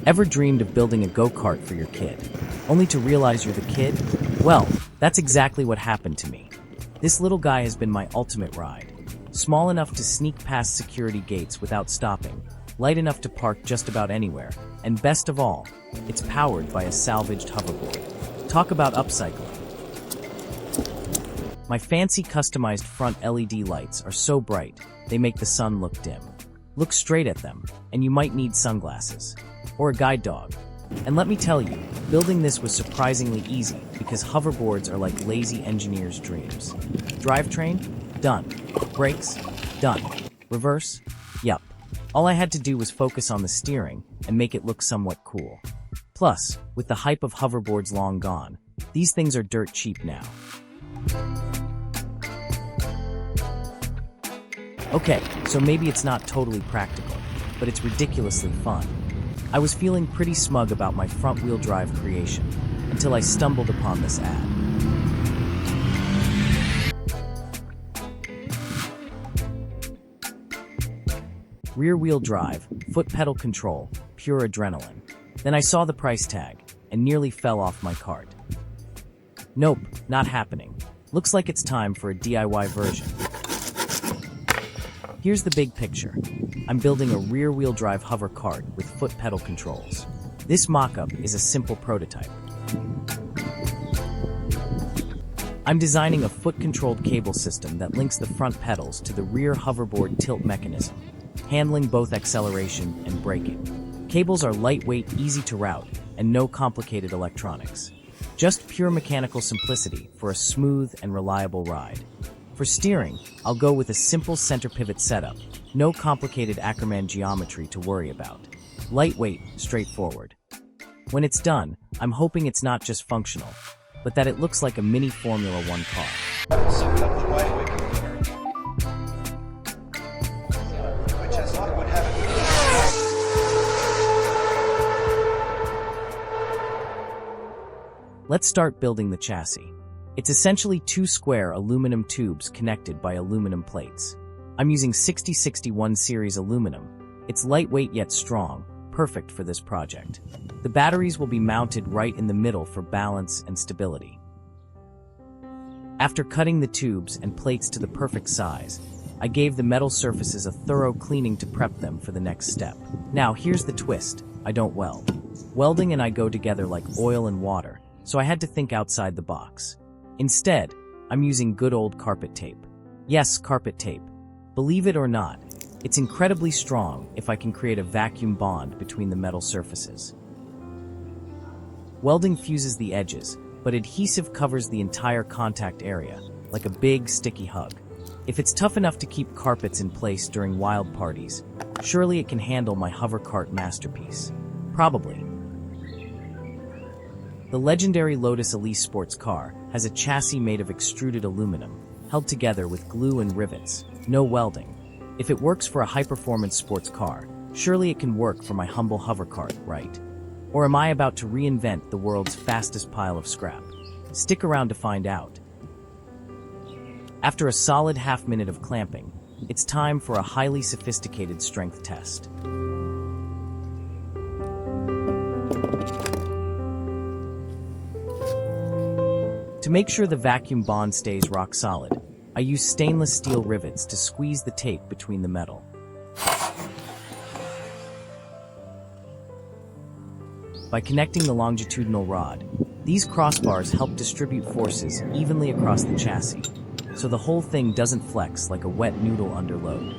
Ever dreamed of building a go-kart for your kid, only to realize you're the kid? Well, that's exactly what happened to me. This little guy has been my ultimate ride. Small enough to sneak past security gates without stopping, light enough to park just about anywhere, and best of all, it's powered by a salvaged hoverboard. Talk about upcycling. My fancy customized front LED lights are so bright, they make the sun look dim. Look straight at them, and you might need sunglasses. Or a guide dog. And let me tell you, building this was surprisingly easy because hoverboards are like lazy engineers' dreams. Drivetrain? Done. Brakes? Done. Reverse? Yup. All I had to do was focus on the steering and make it look somewhat cool. Plus, with the hype of hoverboards long gone, these things are dirt cheap now. Okay, so maybe it's not totally practical, but it's ridiculously fun. I was feeling pretty smug about my front-wheel drive creation, until I stumbled upon this ad. Rear-wheel drive, foot-pedal control, pure adrenaline. Then I saw the price tag, and nearly fell off my cart. Nope, not happening. Looks like it's time for a DIY version. Here's the big picture. I'm building a rear-wheel drive hover cart with foot-pedal controls. This mock-up is a simple prototype. I'm designing a foot-controlled cable system that links the front pedals to the rear hoverboard tilt mechanism, handling both acceleration and braking. Cables are lightweight, easy to route, and no complicated electronics. Just pure mechanical simplicity for a smooth and reliable ride. For steering, I'll go with a simple center pivot setup, no complicated Ackerman geometry to worry about. Lightweight, straightforward. When it's done, I'm hoping it's not just functional, but that it looks like a mini Formula One car. Let's start building the chassis. It's essentially two square aluminum tubes connected by aluminum plates. I'm using 6061 series aluminum. It's lightweight yet strong, perfect for this project. The batteries will be mounted right in the middle for balance and stability. After cutting the tubes and plates to the perfect size, I gave the metal surfaces a thorough cleaning to prep them for the next step. Now here's the twist, I don't weld. Welding and I go together like oil and water, so I had to think outside the box. Instead, I'm using good old carpet tape. Yes, carpet tape. Believe it or not, it's incredibly strong if I can create a vacuum bond between the metal surfaces. Welding fuses the edges, but adhesive covers the entire contact area, like a big, sticky hug. If it's tough enough to keep carpets in place during wild parties, surely it can handle my hover cart masterpiece. Probably. The legendary Lotus Elise sports car has a chassis made of extruded aluminum, held together with glue and rivets, no welding. If it works for a high-performance sports car, surely it can work for my humble hover cart, right? Or am I about to reinvent the world's fastest pile of scrap? Stick around to find out. After a solid half-minute of clamping, it's time for a highly sophisticated strength test. To make sure the vacuum bond stays rock solid, I use stainless steel rivets to squeeze the tape between the metal. By connecting the longitudinal rod, these crossbars help distribute forces evenly across the chassis, so the whole thing doesn't flex like a wet noodle under load.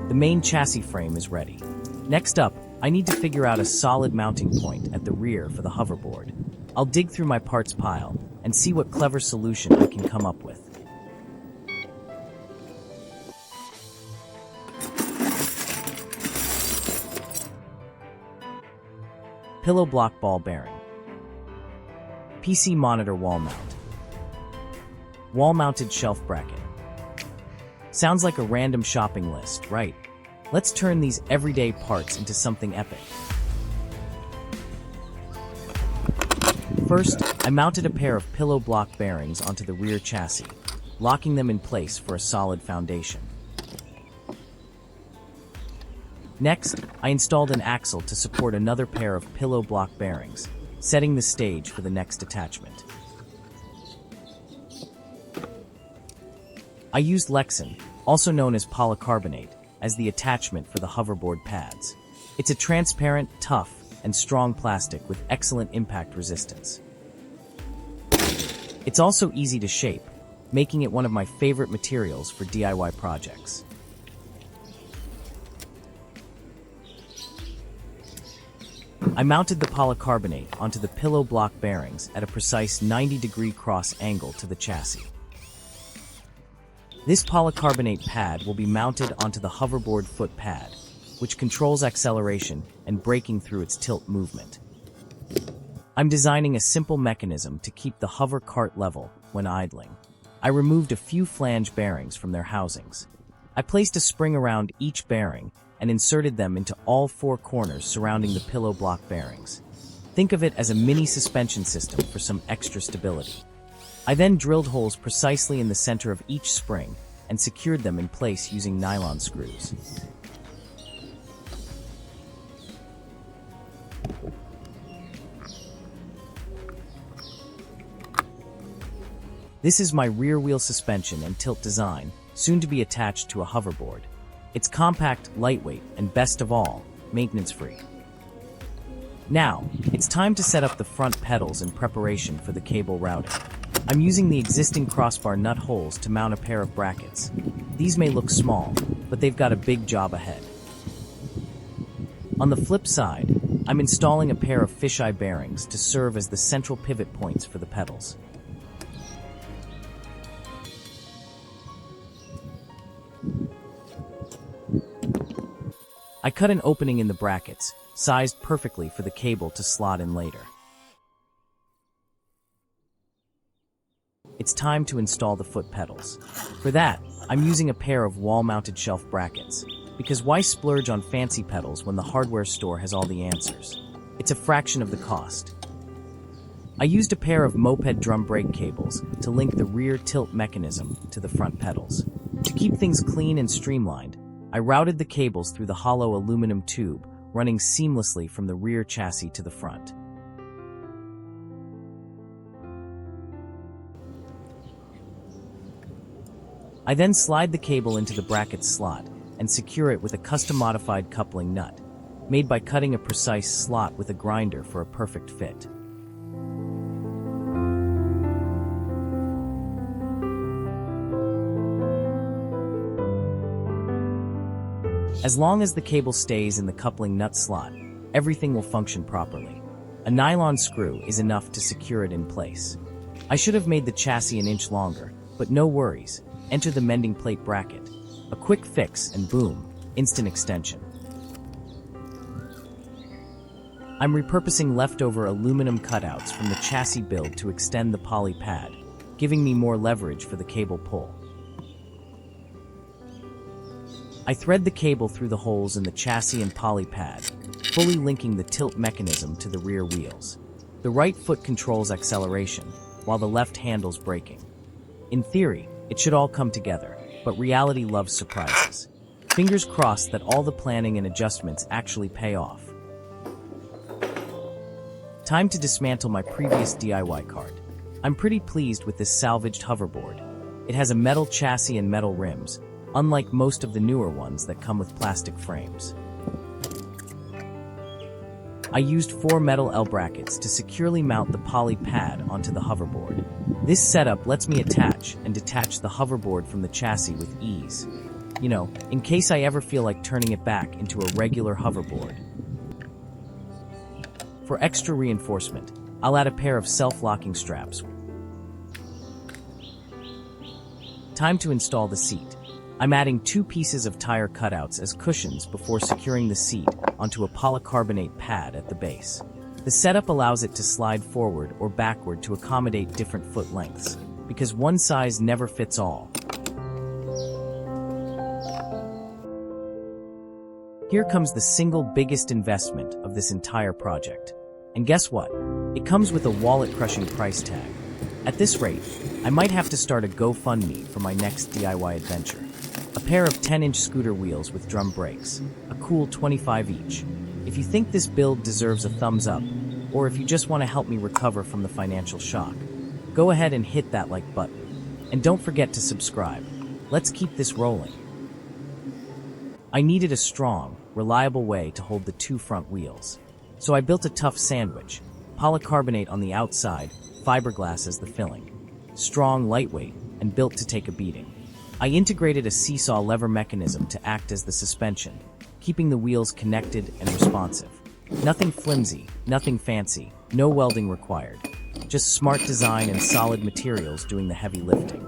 The main chassis frame is ready. Next up, I need to figure out a solid mounting point at the rear for the hoverboard. I'll dig through my parts pile and see what clever solution I can come up with. Pillow block ball bearing. PC monitor wall mount. Wall-mounted shelf bracket. Sounds like a random shopping list, right? Let's turn these everyday parts into something epic. First, I mounted a pair of pillow block bearings onto the rear chassis, locking them in place for a solid foundation. Next, I installed an axle to support another pair of pillow block bearings, setting the stage for the next attachment. I used Lexan, also known as polycarbonate, as the attachment for the hoverboard pads. It's a transparent, tough, and strong plastic with excellent impact resistance. It's also easy to shape, making it one of my favorite materials for DIY projects. I mounted the polycarbonate onto the pillow block bearings at a precise 90-degree cross angle to the chassis. This polycarbonate pad will be mounted onto the hoverboard foot pad, which controls acceleration and braking through its tilt movement. I'm designing a simple mechanism to keep the hover cart level when idling. I removed a few flange bearings from their housings. I placed a spring around each bearing and inserted them into all four corners surrounding the pillow block bearings. Think of it as a mini suspension system for some extra stability. I then drilled holes precisely in the center of each spring and secured them in place using nylon screws. This is my rear wheel suspension and tilt design, soon to be attached to a hoverboard. It's compact, lightweight, and best of all, maintenance-free. Now, it's time to set up the front pedals in preparation for the cable routing. I'm using the existing crossbar nut holes to mount a pair of brackets. These may look small, but they've got a big job ahead. On the flip side, I'm installing a pair of fisheye bearings to serve as the central pivot points for the pedals. I cut an opening in the brackets, sized perfectly for the cable to slot in later. It's time to install the foot pedals. For that, I'm using a pair of wall-mounted shelf brackets, because why splurge on fancy pedals when the hardware store has all the answers? It's a fraction of the cost. I used a pair of moped drum brake cables to link the rear tilt mechanism to the front pedals. To keep things clean and streamlined, I routed the cables through the hollow aluminum tube, running seamlessly from the rear chassis to the front. I then slide the cable into the bracket slot and secure it with a custom-modified coupling nut, made by cutting a precise slot with a grinder for a perfect fit. As long as the cable stays in the coupling nut slot, everything will function properly. A nylon screw is enough to secure it in place. I should have made the chassis an inch longer, but no worries. Enter the mending plate bracket. A quick fix and boom, instant extension. I'm repurposing leftover aluminum cutouts from the chassis build to extend the poly pad, giving me more leverage for the cable pull. I thread the cable through the holes in the chassis and poly pad, fully linking the tilt mechanism to the rear wheels. The right foot controls acceleration, while the left handles braking. In theory, it should all come together, but reality loves surprises. Fingers crossed that all the planning and adjustments actually pay off. Time to dismantle my previous DIY cart. I'm pretty pleased with this salvaged hoverboard. It has a metal chassis and metal rims, unlike most of the newer ones that come with plastic frames. I used 4 metal L brackets to securely mount the poly pad onto the hoverboard. This setup lets me attach and detach the hoverboard from the chassis with ease. You know, in case I ever feel like turning it back into a regular hoverboard. For extra reinforcement, I'll add a pair of self-locking straps. Time to install the seat. I'm adding 2 pieces of tire cutouts as cushions before securing the seat onto a polycarbonate pad at the base. The setup allows it to slide forward or backward to accommodate different foot lengths, because one size never fits all. Here comes the single biggest investment of this entire project. And guess what? It comes with a wallet-crushing price tag. At this rate, I might have to start a GoFundMe for my next DIY adventure. A pair of 10-inch scooter wheels with drum brakes, a cool 25 each. If you think this build deserves a thumbs up, or if you just want to help me recover from the financial shock, go ahead and hit that like button. And don't forget to subscribe. Let's keep this rolling. I needed a strong, reliable way to hold the two front wheels. So I built a tough sandwich, polycarbonate on the outside, fiberglass as the filling. Strong, lightweight, and built to take a beating. I integrated a seesaw lever mechanism to act as the suspension, keeping the wheels connected and responsive. Nothing flimsy, nothing fancy, no welding required. Just smart design and solid materials doing the heavy lifting.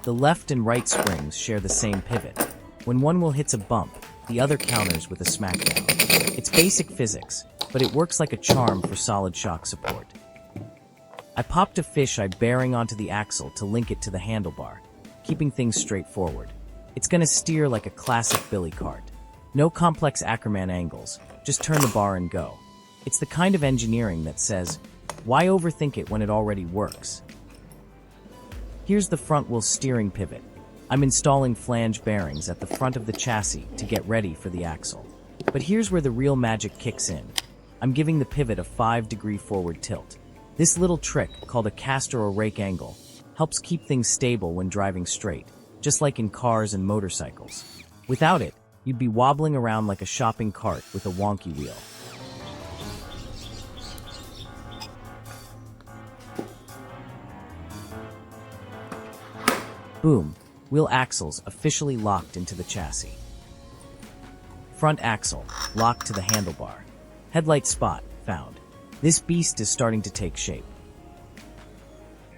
The left and right springs share the same pivot. When one wheel hits a bump, the other counters with a smackdown. It's basic physics, but it works like a charm for solid shock support. I popped a fisheye bearing onto the axle to link it to the handlebar, keeping things straightforward. It's gonna steer like a classic billy cart. No complex Ackerman angles, just turn the bar and go. It's the kind of engineering that says, why overthink it when it already works? Here's the front wheel steering pivot. I'm installing flange bearings at the front of the chassis to get ready for the axle. But here's where the real magic kicks in. I'm giving the pivot a 5-degree forward tilt. This little trick, called a caster or rake angle, helps keep things stable when driving straight, just like in cars and motorcycles. Without it, you'd be wobbling around like a shopping cart with a wonky wheel. Boom, wheel axles officially locked into the chassis. Front axle, locked to the handlebar. Headlight spot, found. This beast is starting to take shape.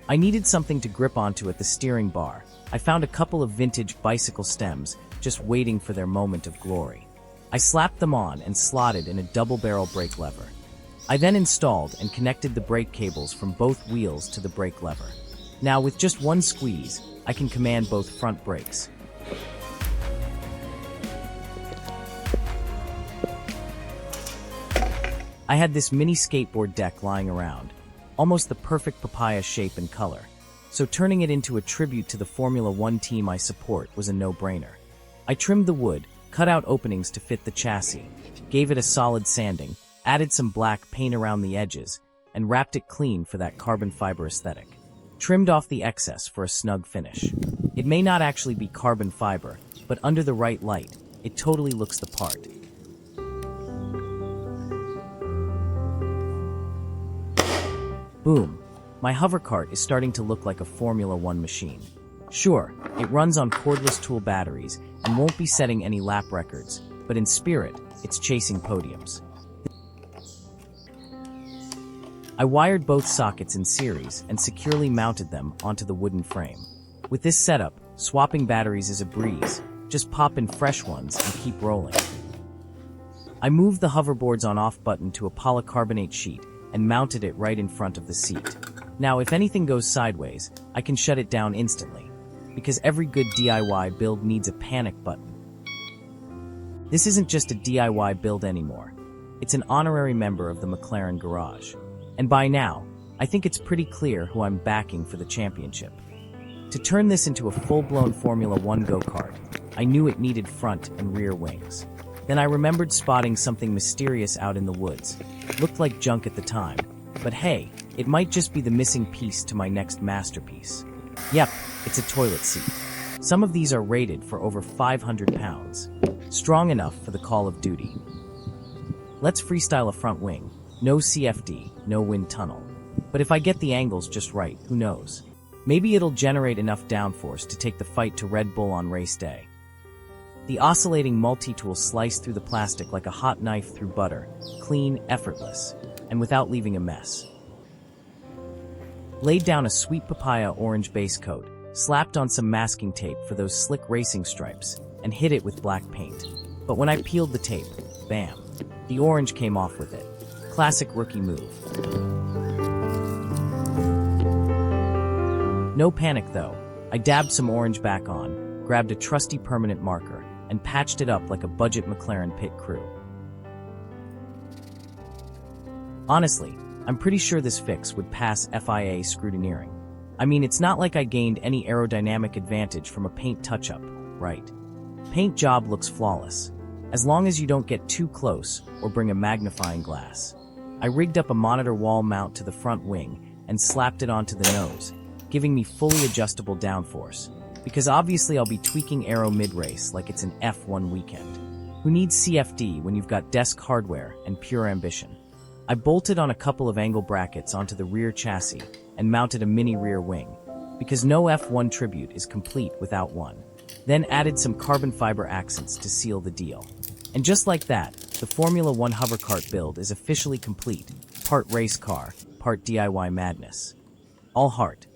I needed something to grip onto at the steering bar. I found a couple of vintage bicycle stems, just waiting for their moment of glory. I slapped them on and slotted in a double-barrel brake lever. I then installed and connected the brake cables from both wheels to the brake lever. Now, with just one squeeze, I can command both front brakes. I had this mini skateboard deck lying around, almost the perfect papaya shape and color, so turning it into a tribute to the Formula One team I support was a no-brainer. I trimmed the wood, cut out openings to fit the chassis, gave it a solid sanding, added some black paint around the edges, and wrapped it clean for that carbon fiber aesthetic. Trimmed off the excess for a snug finish. It may not actually be carbon fiber, but under the right light, it totally looks the part. Boom! My hover cart is starting to look like a Formula One machine. Sure, it runs on cordless tool batteries and won't be setting any lap records, but in spirit, it's chasing podiums. I wired both sockets in series and securely mounted them onto the wooden frame. With this setup, swapping batteries is a breeze. Just pop in fresh ones and keep rolling. I moved the hoverboard's on-off button to a polycarbonate sheet and mounted it right in front of the seat. Now, if anything goes sideways, I can shut it down instantly, because every good DIY build needs a panic button. This isn't just a DIY build anymore. It's an honorary member of the McLaren garage. And by now, I think it's pretty clear who I'm backing for the championship. To turn this into a full-blown Formula 1 Go Kart, I knew it needed front and rear wings. Then I remembered spotting something mysterious out in the woods. Looked like junk at the time, but hey, it might just be the missing piece to my next masterpiece. Yep, it's a toilet seat. Some of these are rated for over 500 pounds. Strong enough for the call of duty. Let's freestyle a front wing. No CFD, no wind tunnel. But if I get the angles just right, who knows? Maybe it'll generate enough downforce to take the fight to Red Bull on race day. The oscillating multi-tool sliced through the plastic like a hot knife through butter, clean, effortless, and without leaving a mess. Laid down a sweet papaya orange base coat, slapped on some masking tape for those slick racing stripes, and hit it with black paint. But when I peeled the tape, bam. The orange came off with it. Classic rookie move. No panic though. I dabbed some orange back on, grabbed a trusty permanent marker, and patched it up like a budget McLaren pit crew. Honestly, I'm pretty sure this fix would pass FIA scrutineering. I mean, it's not like I gained any aerodynamic advantage from a paint touch-up, right? Paint job looks flawless, as long as you don't get too close or bring a magnifying glass. I rigged up a monitor wall mount to the front wing and slapped it onto the nose, giving me fully adjustable downforce, because obviously I'll be tweaking aero mid-race like it's an F1 weekend. Who needs CFD when you've got desk hardware and pure ambition? I bolted on a couple of angle brackets onto the rear chassis and mounted a mini rear wing, because no F1 tribute is complete without one. Then added some carbon fiber accents to seal the deal. And just like that, the Formula 1 hovercart build is officially complete, part race car, part DIY madness. All heart.